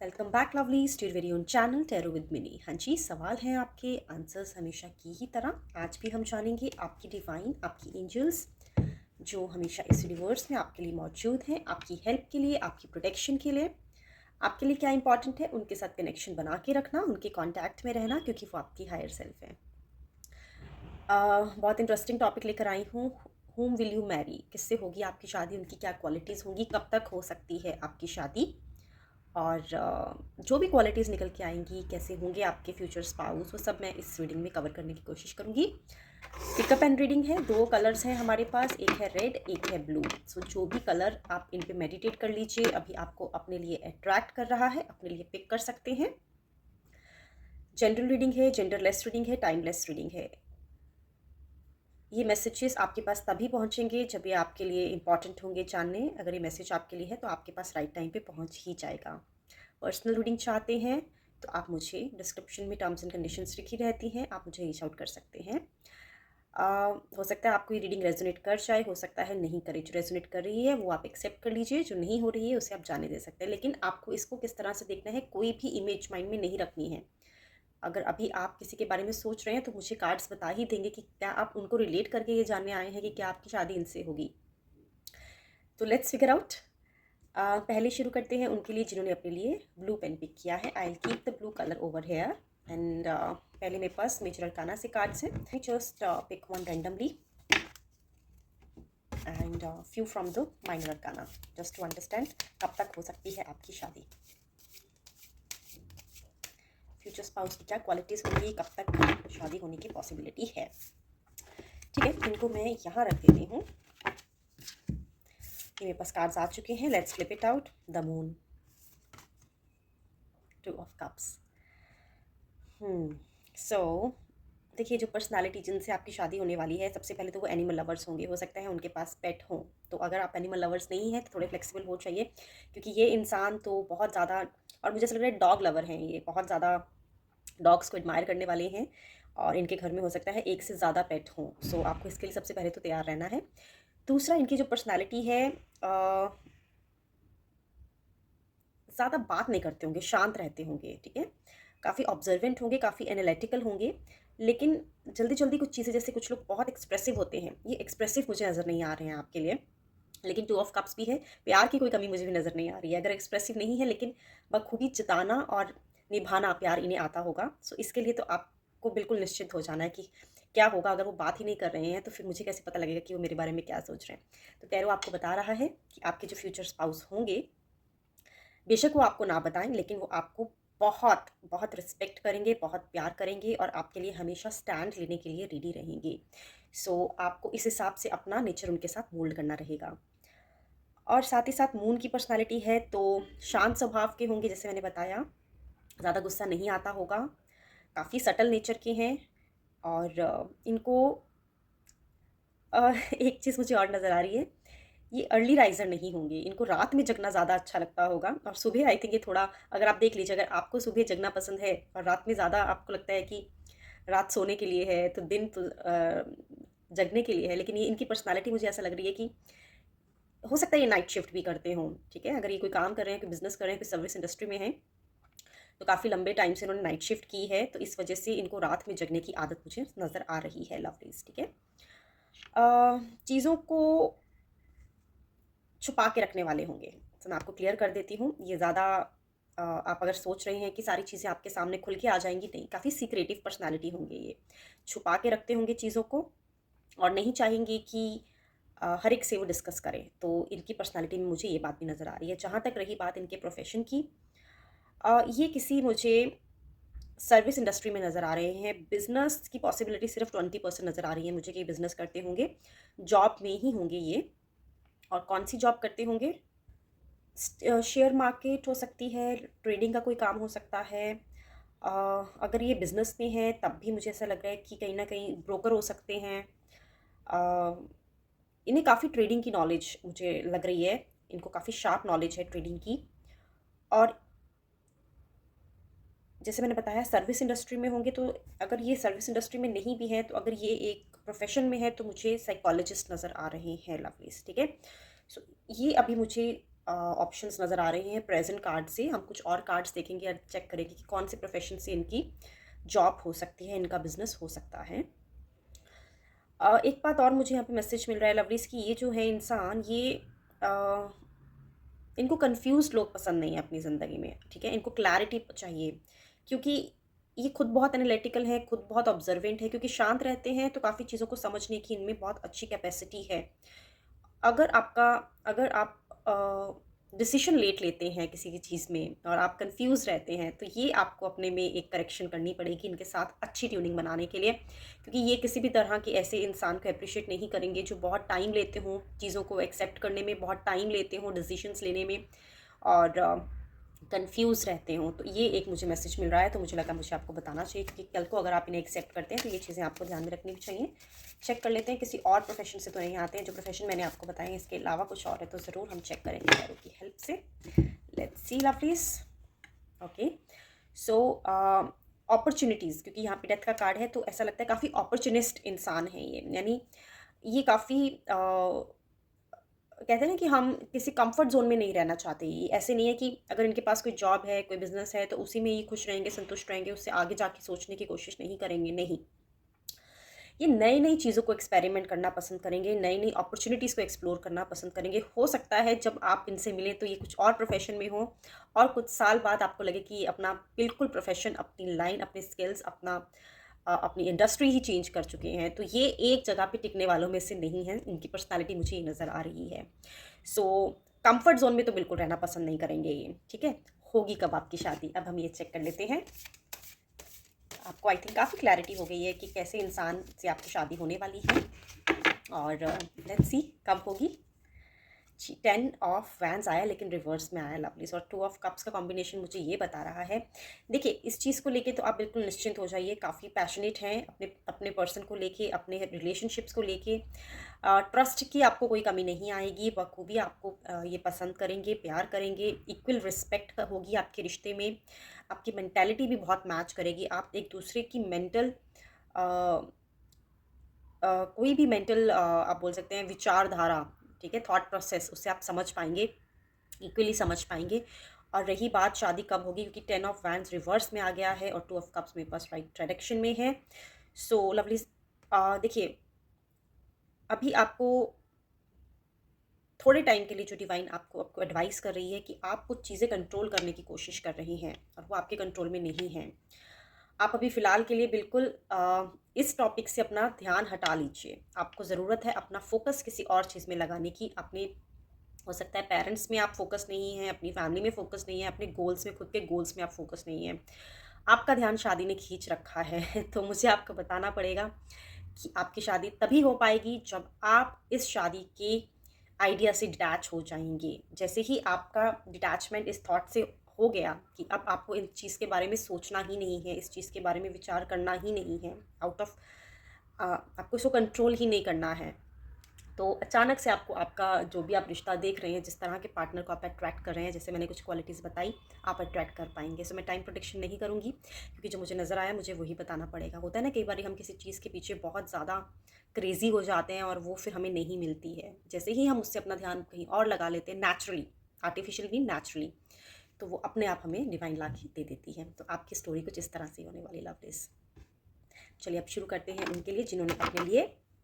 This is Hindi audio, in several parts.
Welcome back lovelies to your very own channel tarot with Mini. हाँ जी, सवाल हैं आपके, आंसर्स हमेशा की ही तरह। आज भी हम जानेंगे आपकी डिवाइन, आपकी एंजल्स जो हमेशा इस यूनिवर्स में आपके लिए मौजूद हैं, आपकी हेल्प के लिए, आपकी प्रोटेक्शन के लिए। आपके लिए क्या इंपॉर्टेंट है, उनके साथ कनेक्शन बना के रखना, उनके कॉन्टैक्ट में रहना, क्योंकि वो आपकी हायर सेल्फ है। बहुत इंटरेस्टिंग टॉपिक लेकर आई हूँ। होम विल यू मैरी, किससे होगी आपकी शादी, उनकी क्या क्वालिटीज़ होंगी, कब तक हो सकती है आपकी शादी, और जो भी क्वालिटीज़ निकल के आएंगी, कैसे होंगे आपके फ्यूचर स्पाउस, वो सब मैं इस रीडिंग में कवर करने की कोशिश करूँगी। पिकअप एंड रीडिंग है, दो कलर्स हैं हमारे पास, एक है रेड, एक है ब्लू। सो जो भी कलर आप इन पे मेडिटेट कर लीजिए, अभी आपको अपने लिए अट्रैक्ट कर रहा है, अपने लिए पिक कर सकते हैं। जनरल रीडिंग है, जेंडरलेस रीडिंग है, टाइमलेस रीडिंग है। ये मैसेजेस आपके पास तभी पहुंचेंगे जब ये आपके लिए इंपॉर्टेंट होंगे जानने। अगर ये मैसेज आपके लिए है तो आपके पास राइट टाइम पे पहुंच ही जाएगा। पर्सनल रीडिंग चाहते हैं तो आप मुझे, डिस्क्रिप्शन में टर्म्स एंड कंडीशंस लिखी रहती हैं, आप मुझे रीच आउट कर सकते हैं। हो सकता है आपको ये रीडिंग रेजोनेट कर जाए, हो सकता है नहीं करे। जो रेजोनेट कर रही है वो आप एक्सेप्ट कर लीजिए, जो नहीं हो रही है उसे आप जाने दे सकते हैं। लेकिन आपको इसको किस तरह से देखना है, कोई भी इमेज माइंड में नहीं रखनी है। अगर अभी आप किसी के बारे में सोच रहे हैं तो मुझे कार्ड्स बता ही देंगे कि क्या आप उनको रिलेट करके ये जानने आए हैं कि क्या आपकी शादी इनसे होगी। तो लेट्स फिगर आउट। पहले शुरू करते हैं उनके लिए जिन्होंने अपने लिए ब्लू पेन पिक किया है। I will keep the blue colour over here and पहले मेरे पास मेजर अरकाना से कार्ड्स हैं। Just pick one randomly and few from the minor arcana, just to understand कब तक हो सकती है आपकी शादी, फ्यूचर स्पाउस की क्या क्वालिटीज़ होंगी, कब तक शादी होने की पॉसिबिलिटी है। ठीक है, इनको मैं यहाँ रख देती हूँ। ये मेरे पास कार्ड्स आ चुके हैं। Let's flip it out. The moon, two of cups. So देखिए, जो पर्सनालिटी जिनसे आपकी शादी होने वाली है, सबसे पहले तो वो एनिमल लवर्स होंगे। हो सकता है उनके पास पेट हो, तो अगर आप एनिमल लवर्स नहीं हैं तो थोड़े फ्लेक्सिबल हो चाहिए, क्योंकि ये इंसान तो बहुत ज़्यादा, और मुझे ऐसा लग रहा है डॉग लवर हैं ये, बहुत ज़्यादा डॉग्स को एडमायर करने वाले हैं, और इनके घर में हो सकता है एक से ज़्यादा पेट हों। सो आपको इसके लिए सबसे पहले तो तैयार रहना है। दूसरा, इनकी जो पर्सनालिटी है, ज़्यादा बात नहीं करते होंगे, शांत रहते होंगे। ठीक है, काफ़ी ऑब्जर्वेंट होंगे, काफ़ी एनालिटिकल होंगे, लेकिन जल्दी जल्दी कुछ चीज़ें, जैसे कुछ लोग बहुत एक्सप्रेसिव होते हैं, ये एक्सप्रेसिव मुझे नज़र नहीं आ रहे हैं आपके लिए। लेकिन टू ऑफ कप्स भी है, प्यार की कोई कमी मुझे भी नज़र नहीं आ रही है। अगर एक्सप्रेसिव नहीं है लेकिन बखूबी जताना और निभाना प्यार इन्हें आता होगा। सो इसके लिए तो आपको बिल्कुल निश्चित हो जाना है कि क्या होगा। अगर वो बात ही नहीं कर रहे हैं तो फिर मुझे कैसे पता लगेगा कि वो मेरे बारे में क्या सोच रहे हैं। तो टैरो आपको बता रहा है कि आपके जो फ्यूचर स्पाउस होंगे, बेशक वो आपको ना बताएं, लेकिन वो आपको बहुत बहुत रिस्पेक्ट करेंगे, बहुत प्यार करेंगे, और आपके लिए हमेशा स्टैंड लेने के लिए रेडी रहेंगे। सो आपको इस हिसाब से अपना नेचर उनके साथ मोल्ड करना रहेगा। और साथ ही साथ मून की पर्सनालिटी है तो शांत स्वभाव के होंगे, जैसे मैंने बताया, ज़्यादा गुस्सा नहीं आता होगा, काफ़ी सटल नेचर के हैं। और इनको एक चीज़ मुझे और नज़र आ रही है, ये अर्ली राइज़र नहीं होंगे। इनको रात में जगना ज़्यादा अच्छा लगता होगा, और सुबह आई थिंक ये थोड़ा, अगर आप देख लीजिए, अगर आपको सुबह जगना पसंद है और रात में ज़्यादा आपको लगता है कि रात सोने के लिए है तो दिन तो जगने के लिए है। लेकिन ये इनकी पर्सनालिटी मुझे ऐसा लग रही है कि हो सकता है ये नाइट शिफ्ट भी करते हों। ठीक है, अगर ये कोई काम कर रहे हैं, कोई बिज़नेस कर रहे हैं, कोई सर्विस इंडस्ट्री में हैं, तो काफ़ी लंबे टाइम से इन्होंने नाइट शिफ्ट की है, तो इस वजह से इनको रात में जगने की आदत मुझे नज़र आ रही है। लवलीज़, ठीक है। चीज़ों को छुपा के रखने वाले होंगे, तो मैं आपको क्लियर कर देती हूँ। ये ज़्यादा आप अगर सोच रहे हैं कि सारी चीज़ें आपके सामने खुल के आ जाएँगी, नहीं, काफ़ी सीक्रेटिव पर्सनैलिटी होंगे ये। छुपा के रखते होंगे चीज़ों को, और नहीं चाहेंगे कि हर एक से वो डिस्कस करें। तो इनकी पर्सनैलिटी में मुझे ये बात भी नज़र आ रही है। जहाँ तक रही बात इनके प्रोफ़ेशन की, ये किसी मुझे सर्विस इंडस्ट्री में नज़र आ रहे हैं। बिज़नेस की पॉसिबिलिटी सिर्फ 20% नज़र आ रही है मुझे कि बिज़नेस करते होंगे। जॉब में ही होंगे ये, और कौन सी जॉब करते होंगे? शेयर मार्केट हो सकती है, ट्रेडिंग का कोई काम हो सकता है। अगर ये बिज़नेस में है तब भी मुझे ऐसा लग रहा है कि कहीं ना कहीं ब्रोकर हो सकते हैं। अ, इन्हें काफ़ी ट्रेडिंग की नॉलेज मुझे लग रही है, इनको काफ़ी शार्प नॉलेज है ट्रेडिंग की। और जैसे मैंने बताया, सर्विस इंडस्ट्री में होंगे, तो अगर ये सर्विस इंडस्ट्री में नहीं भी हैं, तो अगर ये एक प्रोफेशन में है तो मुझे साइकोलॉजिस्ट नज़र आ रहे हैं। लवलीज, ठीक है। सो ये अभी मुझे ऑप्शंस नज़र आ रहे हैं प्रेजेंट कार्ड से। हम कुछ और कार्ड्स देखेंगे और चेक करेंगे कि कौन से प्रोफेशन से इनकी जॉब हो सकती है, इनका बिजनेस हो सकता है। एक बात और मुझे यहाँ पे मैसेज मिल रहा है लवलीज़ की, ये जो है इंसान, ये अ, इनको कंफ्यूज्ड लोग पसंद नहीं है अपनी ज़िंदगी में, ठीक है? इनको क्लैरिटी चाहिए, क्योंकि ये खुद बहुत एनालिटिकल हैं, खुद बहुत ऑब्जर्वेंट है, क्योंकि शांत रहते हैं तो काफ़ी चीज़ों को समझने की इनमें बहुत अच्छी कैपेसिटी है। अगर आपका अगर आप डिसीजन लेट लेते हैं किसी भी चीज़ में और आप कंफ्यूज रहते हैं, तो ये आपको अपने में एक करेक्शन करनी पड़ेगी इनके साथ अच्छी ट्यूनिंग बनाने के लिए, क्योंकि ये किसी भी तरह के ऐसे इंसान को अप्रिशिएट नहीं करेंगे जो बहुत टाइम लेते हों चीज़ों को एक्सेप्ट करने में, बहुत टाइम लेते हों डिसीजंस लेने में, और कंफ्यूज रहते हों। तो ये एक मुझे मैसेज मिल रहा है, तो मुझे लगा मुझे आपको बताना चाहिए, क्योंकि कल को अगर आप इन्हें एक्सेप्ट करते हैं तो ये चीज़ें आपको ध्यान में रखनी भी चाहिए। चेक कर लेते हैं किसी और प्रोफेशन से तो नहीं आते हैं, जो प्रोफेशन मैंने आपको बताए इसके अलावा कुछ और है तो ज़रूर हम चेक करेंगे टैरो की हेल्प से। Let's see lovelies. Okay, so opportunities, क्योंकि यहाँ पे डेथ का कार्ड है तो ऐसा लगता है काफ़ी अपॉर्चुनिस्ट इंसान है ये, यानी ये काफ़ी कहते हैं ना कि हम किसी कंफर्ट जोन में नहीं रहना चाहते। ये ऐसे नहीं है कि अगर इनके पास कोई जॉब है, कोई बिजनेस है तो उसी में ही खुश रहेंगे, संतुष्ट रहेंगे, उससे आगे जाके सोचने की कोशिश नहीं करेंगे, नहीं। ये नई नई चीज़ों को एक्सपेरिमेंट करना पसंद करेंगे, नई नई अपॉर्चुनिटीज़ को एक्सप्लोर करना पसंद करेंगे। हो सकता है जब आप इनसे मिलें तो ये कुछ और प्रोफेशन में हो, और कुछ साल बाद आपको लगे कि ये अपना बिल्कुल प्रोफेशन, अपनी लाइन, अपने स्किल्स, अपनी इंडस्ट्री ही चेंज कर चुके हैं। तो ये एक जगह पे टिकने वालों में से नहीं है, इनकी पर्सनैलिटी मुझे ये नज़र आ रही है। सो कंफर्ट जोन में तो बिल्कुल रहना पसंद नहीं करेंगे ये, ठीक है? होगी कब आपकी शादी, अब हम ये चेक कर लेते हैं। आपको आई थिंक काफ़ी क्लैरिटी हो गई है कि कैसे इंसान से आपकी शादी होने वाली है, और लेट्स सी कब होगी। 10 ऑफ वैंस आया लेकिन रिवर्स में आया लवलीज, और 2 ऑफ कप्स का कॉम्बिनेशन मुझे ये बता रहा है। देखिए, इस चीज़ को लेके तो आप बिल्कुल निश्चिंत हो जाइए, काफ़ी पैशनेट हैं अपने अपने पर्सन को लेके, अपने रिलेशनशिप्स को लेके। ट्रस्ट की आपको कोई कमी नहीं आएगी, बखूबी आपको ये पसंद करेंगे, प्यार करेंगे, इक्वल रिस्पेक्ट होगी आपके रिश्ते में, आपकी मेंटालिटी भी बहुत मैच करेगी। आप एक दूसरे की मेंटल कोई भी मेंटल आप बोल सकते हैं विचारधारा, ठीक है, थॉट प्रोसेस, उससे आप समझ पाएंगे, इक्वली समझ पाएंगे। और रही बात शादी कब होगी, क्योंकि 10 ऑफ वैंस रिवर्स में आ गया है और 2 ऑफ कप्स मेरे पास राइट डायरेक्शन में है। सो लवली, देखिए, अभी आपको थोड़े टाइम के लिए जो डिवाइन आपको आपको एडवाइस कर रही है कि आप कुछ चीज़ें कंट्रोल करने की कोशिश कर रही हैं और वो आपके कंट्रोल में नहीं हैं। आप अभी फ़िलहाल के लिए बिल्कुल इस टॉपिक से अपना ध्यान हटा लीजिए। आपको ज़रूरत है अपना फ़ोकस किसी और चीज़ में लगाने की। अपने, हो सकता है पेरेंट्स में आप फ़ोकस नहीं हैं, अपनी फैमिली में फ़ोकस नहीं है, अपने गोल्स में, खुद के गोल्स में आप फ़ोकस नहीं हैं। आपका ध्यान शादी ने खींच रखा है तो मुझे आपको बताना पड़ेगा कि आपकी शादी तभी हो पाएगी जब आप इस शादी के आइडिया से डिटैच हो जाएंगे। जैसे ही आपका डिटैचमेंट इस थॉट से हो गया कि अब आपको इन चीज़ के बारे में सोचना ही नहीं है, इस चीज़ के बारे में विचार करना ही नहीं है, आउट ऑफ आपको इसको कंट्रोल ही नहीं करना है, तो अचानक से आपको आपका जो भी आप रिश्ता देख रहे हैं, जिस तरह के पार्टनर को आप अट्रैक्ट कर रहे हैं, जैसे मैंने कुछ क्वालिटीज़ बताई, आप अट्रैक्ट कर पाएंगे। सो मैं टाइम प्रोटेक्शन नहीं करूँगी, क्योंकि जो मुझे नज़र आया मुझे वही बताना पड़ेगा। होता है ना कई बार हम किसी चीज़ के पीछे बहुत ज़्यादा क्रेज़ी हो जाते हैं और वो फिर हमें नहीं मिलती है। जैसे ही हम उससे अपना ध्यान कहीं और लगा लेते हैं नेचुरली, आर्टिफिशियली नहीं, नेचुरली, तो वो अपने आप हमें डिवाइन ला के दे देती है। तो आपकी स्टोरी कुछ इस तरह से होने वाली लवलीज। चलिए अब शुरू करते हैं उनके लिए जिन्होंने अपने लिए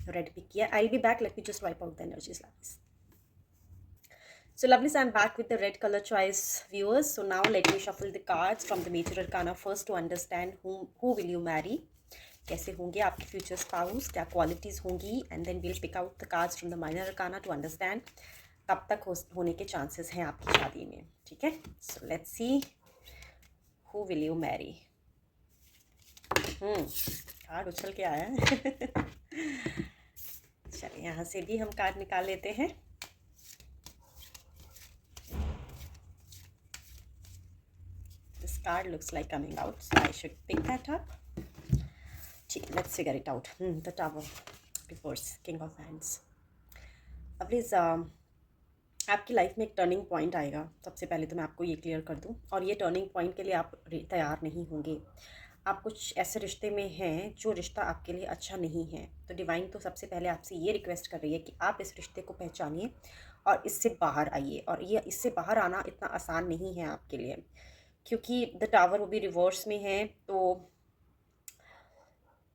रेड पिक किया। आई will be back, let me just wipe out the energies lovelies. So lovelies, I'm back with the red color choice viewers. So now let me shuffle the cards from the major arcana first to understand who will you marry. कैसे होंगे आपके फ्यूचर स्पाउस, क्या क्वालिटीज़ होंगी, and then will pick out the cards from the minor arcana to understand कब तक होने के चांसेस हैं आपकी शादी में, ठीक है? So let's see who will you Mary. Card उछल के आया है चलिए यहाँ से भी हम कार्ड निकाल लेते हैं। This card looks like coming out, so I should pick that up. ठीक है, let's figure it out. The Tower reverse, King of Wands. अब प्लीज़ आपकी लाइफ में एक टर्निंग पॉइंट आएगा। सबसे पहले तो मैं आपको ये क्लियर कर दूं, और ये टर्निंग पॉइंट के लिए आप तैयार नहीं होंगे। आप कुछ ऐसे रिश्ते में हैं जो रिश्ता आपके लिए अच्छा नहीं है, तो डिवाइन तो सबसे पहले आपसे ये रिक्वेस्ट कर रही है कि आप इस रिश्ते को पहचानिए और इससे बाहर आइए। और ये इससे बाहर आना इतना आसान नहीं है आपके लिए, क्योंकि द टावर वो भी रिवर्स में है। तो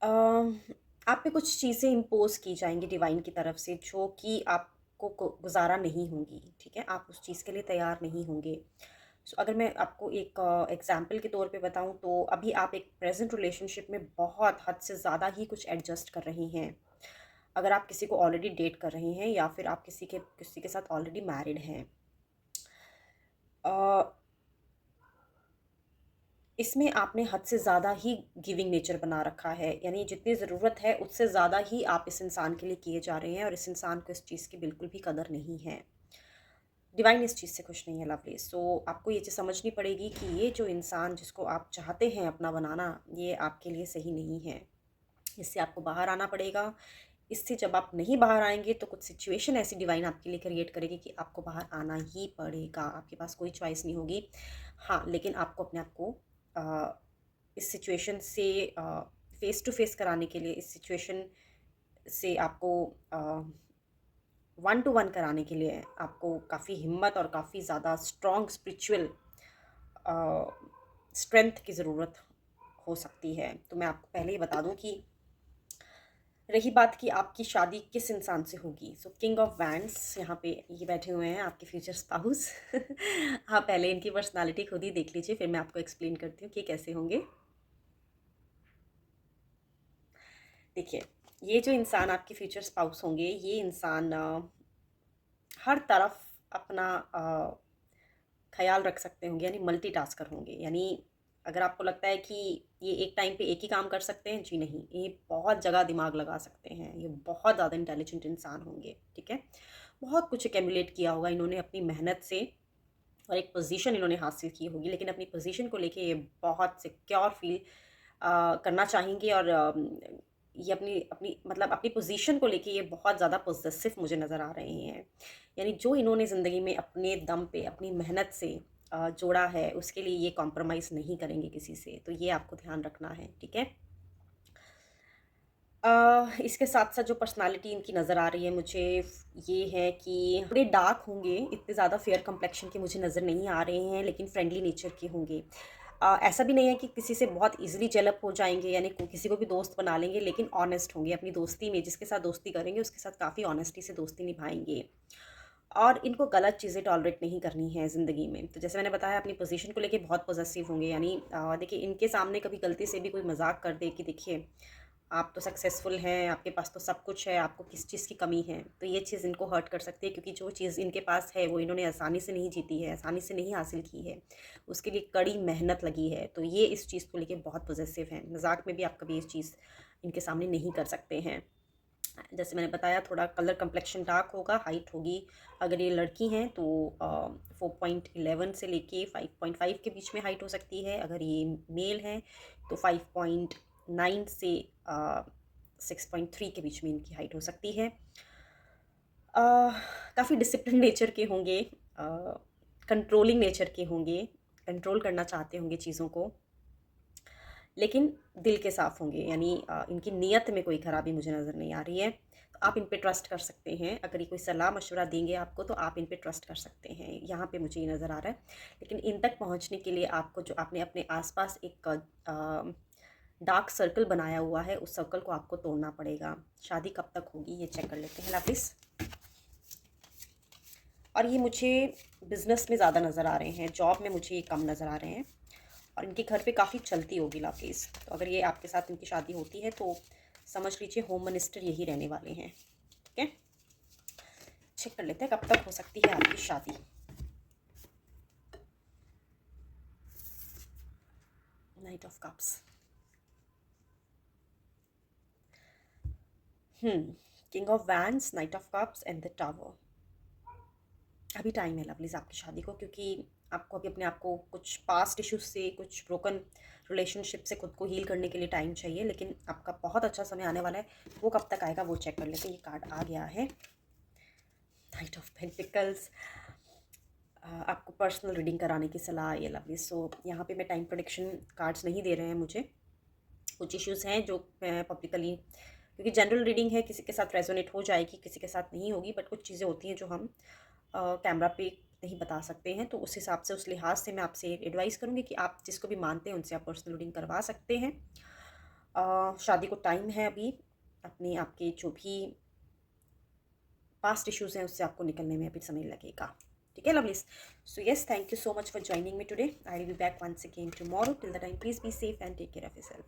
अ, आप पे कुछ चीज़ें इम्पोज़ की जाएँगी डिवाइन की तरफ से, जो कि आपको गुज़ारा नहीं होंगी, ठीक है? आप उस चीज़ के लिए तैयार नहीं होंगे। सो अगर मैं आपको एक एग्ज़ाम्पल के तौर पे बताऊँ, तो अभी आप एक प्रेज़ेंट रिलेशनशिप में बहुत हद से ज़्यादा ही कुछ एडजस्ट कर रही हैं। अगर आप किसी को ऑलरेडी डेट कर रही हैं, या फिर आप किसी के साथ ऑलरेडी मैरिड हैं। अ, इसमें आपने हद से ज़्यादा ही गिविंग नेचर बना रखा है, यानी जितनी ज़रूरत है उससे ज़्यादा ही आप इस इंसान के लिए किए जा रहे हैं, और इस इंसान को इस चीज़ की बिल्कुल भी कदर नहीं है। डिवाइन इस चीज़ से खुश नहीं है लवली। सो आपको ये चीज़ समझनी पड़ेगी कि ये जो इंसान जिसको आप चाहते हैं अपना बनाना, ये आपके लिए सही नहीं है। इससे आपको बाहर आना पड़ेगा। इससे जब आप नहीं बाहर आएँगे, तो कुछ सिचुएशन ऐसी डिवाइन आपके लिए क्रिएट करेगी कि आपको बाहर आना ही पड़ेगा, आपके पास कोई चॉइस नहीं होगी। हाँ, लेकिन आपको अपने आप को अ, इस सिचुएशन से फ़ेस टू फ़ेस कराने के लिए, इस सिचुएशन से आपको वन टू वन कराने के लिए आपको काफ़ी हिम्मत और काफ़ी ज़्यादा स्ट्रॉन्ग स्पिरिचुअल स्ट्रेंथ की ज़रूरत हो सकती है। तो मैं आपको पहले ही बता दूँ कि रही बात कि आपकी शादी किस इंसान से होगी, सो किंग ऑफ वैंड्स यहाँ पे ये बैठे हुए हैं, आपके फ्यूचर स्पाउस। हाँ, पहले इनकी पर्सनालिटी खुद ही देख लीजिए, फिर मैं आपको एक्सप्लेन करती हूँ कि कैसे होंगे। देखिए, ये जो इंसान आपके फ्यूचर स्पाउस होंगे, ये इंसान हर तरफ अपना ख़्याल रख सकते होंगे, यानी मल्टीटास्कर होंगे। यानी अगर आपको लगता है कि ये एक टाइम पे एक ही काम कर सकते हैं, जी नहीं, ये बहुत जगह दिमाग लगा सकते हैं। ये बहुत ज़्यादा इंटेलिजेंट इंसान होंगे, ठीक है? बहुत कुछ एक्युमुलेट किया होगा इन्होंने अपनी मेहनत से, और एक पोज़ीशन इन्होंने हासिल की होगी, लेकिन अपनी पोज़ीशन को लेके ये बहुत सिक्योर फ़ील करना चाहेंगे। और ये अपनी अपनी मतलब अपनी पोज़ीशन को लेके ये बहुत ज़्यादा पॉसेसिव मुझे नज़र आ रहे हैं। यानी जो इन्होंने ज़िंदगी में अपने दम पे, अपनी मेहनत से जोड़ा है, उसके लिए ये कॉम्प्रोमाइज़ नहीं करेंगे किसी से। तो ये आपको ध्यान रखना है, ठीक है? इसके साथ-साथ जो पर्सनैलिटी इनकी नज़र आ रही है मुझे, ये है कि थोड़े डार्क होंगे, इतने ज़्यादा फेयर कम्प्लेक्शन के मुझे नज़र नहीं आ रहे हैं, लेकिन फ्रेंडली नेचर के होंगे। ऐसा भी नहीं है कि किसी से बहुत ईज़िली जेल अप हो जाएँगे, यानी किसी को भी दोस्त बना लेंगे, लेकिन ऑनेस्ट होंगे अपनी दोस्ती में। जिसके साथ दोस्ती करेंगे, उसके साथ काफ़ी ऑनेस्टी से दोस्ती निभाएँगे। और इनको गलत चीज़ें टॉलरेट नहीं करनी है ज़िंदगी में। तो जैसे मैंने बताया, अपनी पोज़ीशन को लेके बहुत पॉसेसिव होंगे, यानी देखिए, इनके सामने कभी गलती से भी कोई मज़ाक कर दे कि देखिए, आप तो सक्सेसफुल हैं, आपके पास तो सब कुछ है, आपको किस चीज़ की कमी है, तो ये चीज़ इनको हर्ट कर सकती है, क्योंकि जो चीज़ इनके पास है वो इन्होंने आसानी से नहीं जीती है, आसानी से नहीं हासिल की है, उसके लिए कड़ी मेहनत लगी है। तो ये इस चीज़ को लेके बहुत पॉसेसिव हैं। मज़ाक में भी आप कभी इस चीज़ इनके सामने नहीं कर सकते हैं। जैसे मैंने बताया, थोड़ा कलर कम्प्लेक्शन डार्क होगा, हाइट होगी, अगर ये लड़की हैं तो 4.11 से लेके 5.5 के बीच में हाइट हो सकती है। अगर ये मेल हैं तो 5.9 से 6.3 के बीच में इनकी हाइट हो सकती है। काफ़ी डिसिप्लिन नेचर के होंगे, कंट्रोलिंग नेचर के होंगे, कंट्रोल करना चाहते होंगे चीज़ों को, लेकिन दिल के साफ़ होंगे। यानी इनकी नीयत में कोई ख़राबी मुझे नज़र नहीं आ रही है। तो आप इन पे ट्रस्ट कर सकते हैं। अगर ये कोई सलाह-मशवरा देंगे आपको, तो आप इन पे ट्रस्ट कर सकते हैं। यहाँ पे मुझे ये नज़र आ रहा है। लेकिन इन तक पहुँचने के लिए आपको, जो आपने अपने आस-पास एक डार्क सर्कल बनाया हुआ है, उस सर्कल को आपको तोड़ना पड़ेगा। शादी कब तक होगी, ये चेक कर लेते हैं लवलीज़। और ये मुझे बिज़नेस में ज़्यादा नज़र आ रहे हैं, जॉब में मुझे ये कम नज़र आ रहे हैं। और इनके घर पे काफ़ी चलती होगी लवलीज़। तो अगर ये आपके साथ इनकी शादी होती है, तो समझ लीजिए होम मिनिस्टर यही रहने वाले हैं, ठीक है? चेक कर लेते हैं कब तक हो सकती है आपकी शादी। Night of cups. King of wands, night of cups and the tower. अभी टाइम है लवलीज़ आपकी शादी को, क्योंकि आपको अभी अपने आप को कुछ पास्ट इश्यूज से, कुछ ब्रोकन रिलेशनशिप से खुद को हील करने के लिए टाइम चाहिए। लेकिन आपका बहुत अच्छा समय आने वाला है। वो कब तक आएगा वो चेक कर लेते हैं। ये कार्ड आ गया है, नाइट ऑफ पेंटिकल्स। आपको पर्सनल रीडिंग कराने की सलाह, ये लवली। सो यहाँ पे मैं टाइम प्रेडिक्शन कार्ड्स नहीं दे रहे हैं मुझे। कुछ इश्यूज़ हैं जो मैं पब्लिकली, क्योंकि जनरल रीडिंग है, किसी के साथ रेजोनेट हो जाएगी, किसी के साथ नहीं होगी, बट कुछ चीज़ें होती हैं जो हम कैमरा पे नहीं बता सकते हैं, तो उस हिसाब से, उस लिहाज से मैं आपसे एडवाइस करूँगी कि आप जिसको भी मानते हैं उनसे आप पर्सनल रीडिंग करवा सकते हैं। शादी को टाइम है अभी, अपने आपके जो भी पास्ट इश्यूज़ हैं उससे आपको निकलने में अभी समय लगेगा। ठीक है lovelies? So yes, thank you so much for joining me today. I will be back once again tomorrow. Till the time please be safe and take care of yourself.